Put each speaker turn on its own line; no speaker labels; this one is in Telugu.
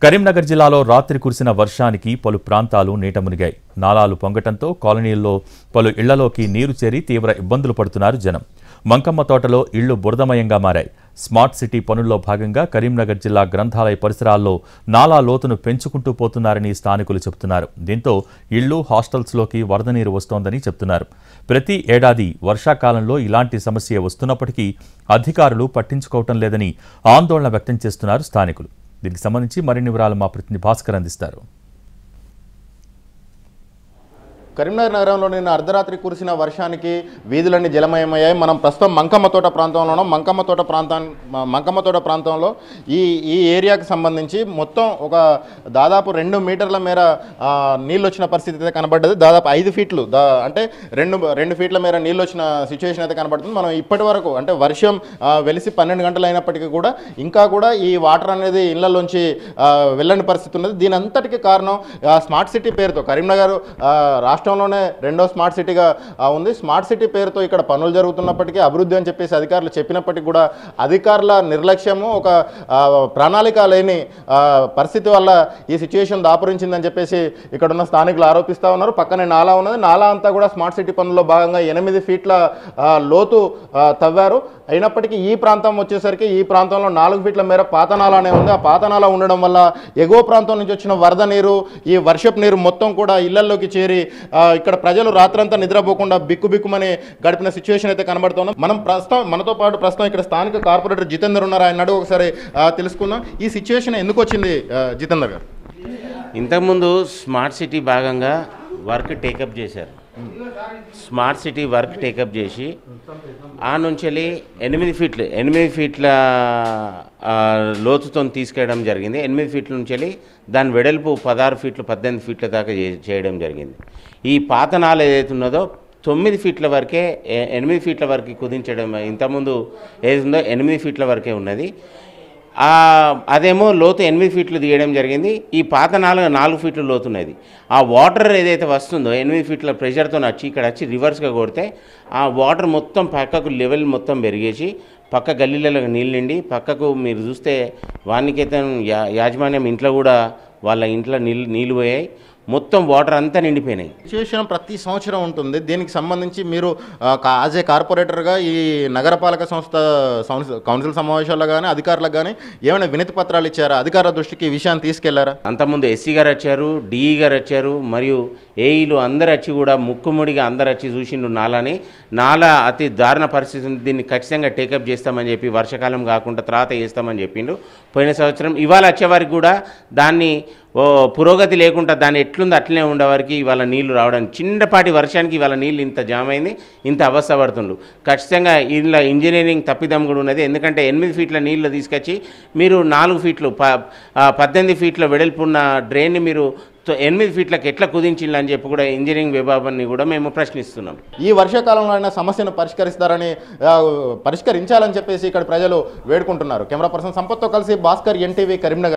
కరీంనగర్ జిల్లాలో రాత్రి కురిసిన వర్షానికి పలు ప్రాంతాలు నీట మునిగాయి. నాలాలు పొంగటంతో కాలనీల్లో పలు ఇళ్లలోకి నీరు చేరి తీవ్ర ఇబ్బందులు పడుతున్నారు జనం. మంకమ్మ తోటలో ఇళ్లు బురదమయంగా మారాయి. స్మార్ట్ సిటీ పనుల్లో భాగంగా కరీంనగర్ జిల్లా గ్రంథాలయ పరిసరాల్లో నాలా లోతును పెంచుకుంటూ పోతున్నారని స్థానికులు చెబుతున్నారు. దీంతో ఇళ్లు, హాస్టల్స్లోకి వరద నీరు వస్తోందని చెబుతున్నారు. ప్రతి ఏడాది వర్షాకాలంలో ఇలాంటి సమస్య వస్తున్నప్పటికీ అధికారులు పట్టించుకోవటం లేదని ఆందోళన వ్యక్తం చేస్తున్నారు స్థానికులు. దీనికి సంబంధించి మరిన్ని వివరాలు మా ప్రతినిధి భాస్కర్ అందిస్తారు.
కరీంనగర్ నగరంలో నిన్న అర్ధరాత్రి కురిసిన వర్షానికి వీధులన్నీ జలమయమయ్యాయి. మనం ప్రస్తుతం మంకమ్మ తోట ప్రాంతంలో ఉన్నాం. మంకమ్మ తోట ప్రాంతంలో ఈ ఏరియాకి సంబంధించి మొత్తం ఒక దాదాపు 2 మీటర్ల మేర నీళ్ళు వచ్చిన పరిస్థితి అయితే కనబడ్డది. దాదాపు 5 ఫీట్లు అంటే 2 ఫీట్ల మేర నీళ్ళు వచ్చిన సిచ్యువేషన్ అయితే కనబడుతుంది. మనం ఇప్పటి వరకు అంటే వర్షం వెలిసి 12 గంటలు అయినప్పటికీ కూడా ఇంకా కూడా ఈ వాటర్ అనేది ఇళ్లలోంచి వెళ్ళని పరిస్థితి ఉన్నది. దీని అంతటికీ కారణం స్మార్ట్ సిటీ పేరుతో కరీంనగర్ రాష్ట్రంలోనే 2వ స్మార్ట్ సిటీగా ఉంది. స్మార్ట్ సిటీ పేరుతో ఇక్కడ పనులు జరుగుతున్నప్పటికీ అభివృద్ధి అని చెప్పేసి అధికారులు చెప్పినప్పటికీ కూడా అధికారుల నిర్లక్ష్యము, ఒక ప్రణాళిక లేని పరిస్థితి వల్ల ఈ సిచ్యువేషన్ దాపురించిందని చెప్పేసి ఇక్కడ ఉన్న స్థానికులు ఆరోపిస్తూ ఉన్నారు. పక్కనే నాలా ఉన్నది. నాలా అంతా కూడా స్మార్ట్ సిటీ పనుల్లో భాగంగా 8 ఫీట్ల లోతు తవ్వారు. అయినప్పటికీ ఈ ప్రాంతం వచ్చేసరికి ఈ ప్రాంతంలో 4 ఫీట్ల మేర పాతనాలానే ఉంది. ఆ పాతనాల ఉండడం వల్ల ఎగువ ప్రాంతం నుంచి వచ్చిన వరద నీరు, ఈ వర్షపు నీరు మొత్తం కూడా ఇళ్లలోకి చేరి ఇక్కడ ప్రజలు రాత్రంతా నిద్రపోకుండా బిక్కుమని గడిపిన సిచ్యువేషన్ అయితే కనబడుతుంది. మనతో పాటు ప్రస్తుతం ఇక్కడ స్థానిక కార్పొరేటర్ జితేందర్ ఉన్నారు. ఆయన అడుగు ఒకసారి తెలుసుకుందాం. ఈ సిచ్యువేషన్ ఎందుకు వచ్చింది జితేందర్ గారు?
ఇంతకుముందు స్మార్ట్ సిటీ భాగంగా వర్క్ టేకప్ చేశారు. స్మార్ట్ సిటీ వర్క్ టేకప్ చేసి ఆ నుంచి 8 ఫీట్ల లోతుతో తీసుకెళ్ళడం జరిగింది. 8 ఫీట్ల నుంచి దాని వెడల్పు 16 ఫీట్లు 18 ఫీట్ల దాకా చేయడం జరిగింది. ఈ పాతనాల ఏదైతే ఉన్నదో 9 ఫీట్ల వరకే 8 ఫీట్ల వరకు కుదించడం, ఇంతకుముందు ఏదైతుందో 8 ఫీట్ల వరకే ఉన్నది. అదేమో లోతు 8 ఫీట్లు తీయడం జరిగింది. ఈ పాత 4 ఫీట్లు లోతున్నది. ఆ వాటర్ ఏదైతే వస్తుందో 8 ఫీట్ల ప్రెషర్తో ఇక్కడ వచ్చి రివర్స్గా కొడితే ఆ వాటర్ మొత్తం పక్కకు లెవెల్ మొత్తం పెరిగేసి పక్క గల్లీలలో నీళ్ళు నిండి పక్కకు మీరు చూస్తే వానికైతే యాజమాన్యం ఇంట్లో కూడా వాళ్ళ ఇంట్లో నీళ్ళు పోయాయి. మొత్తం వాటర్ అంతా నిండిపోయినాయి.
సిచ్యువేషన్ ప్రతి సంవత్సరం ఉంటుంది. దీనికి సంబంధించి మీరు యాజ్ ఏ కార్పొరేటర్గా ఈ నగరపాలక సంస్థ కౌన్సిల్ సమావేశాల్లో కానీ అధికారులకు కానీ ఏమైనా వినతి పత్రాలు ఇచ్చారా? అధికారుల దృష్టికి ఈ విషయాన్ని తీసుకెళ్లారా?
అంతకుముందు ఎస్సీ గారు వచ్చారు, డిఈ గారు వచ్చారు, మరియు ఏఈలు అందరు వచ్చి కూడా ముక్కుముడిగా అందరు వచ్చి చూసిండు నాలా అతి దారుణ పరిస్థితి ఉంది, దీన్ని ఖచ్చితంగా టేకప్ చేస్తామని చెప్పి వర్షాకాలం కాకుండా తర్వాత చేస్తామని చెప్పిండు. పోయిన సంవత్సరం ఇవాళ వచ్చేవారికి కూడా దాన్ని పురోగతి లేకుండా దాన్ని ఎట్లుంది అట్లనే ఉండేవారికి ఇవాళ నీళ్లు రావడానికి చిన్నపాటి వర్షానికి ఇవాళ నీళ్ళు ఇంత జామ్ అయింది, ఇంత అవస్థ పడుతుండ్రు. ఖచ్చితంగా ఇందులో ఇంజనీరింగ్ తప్పిదం కూడా ఉన్నది. ఎందుకంటే 8 ఫీట్ల నీళ్ళు తీసుకొచ్చి మీరు 4 ఫీట్లు 18 ఫీట్ల వెడల్పున్న డ్రైన్ని మీరు 8 ఫీట్లకు ఎట్లా కుదించిందని చెప్పి కూడా ఇంజనీరింగ్ విభాగాన్ని కూడా మేము ప్రశ్నిస్తున్నాం.
ఈ వర్షాకాలంలో అయినా సమస్యను పరిష్కరించాలని చెప్పేసి ఇక్కడ ప్రజలు వేడుకుంటున్నారు. కెమెరా పర్సన్ సంపత్తో కలిసి భాస్కర్, NTV, కరీంనగర్.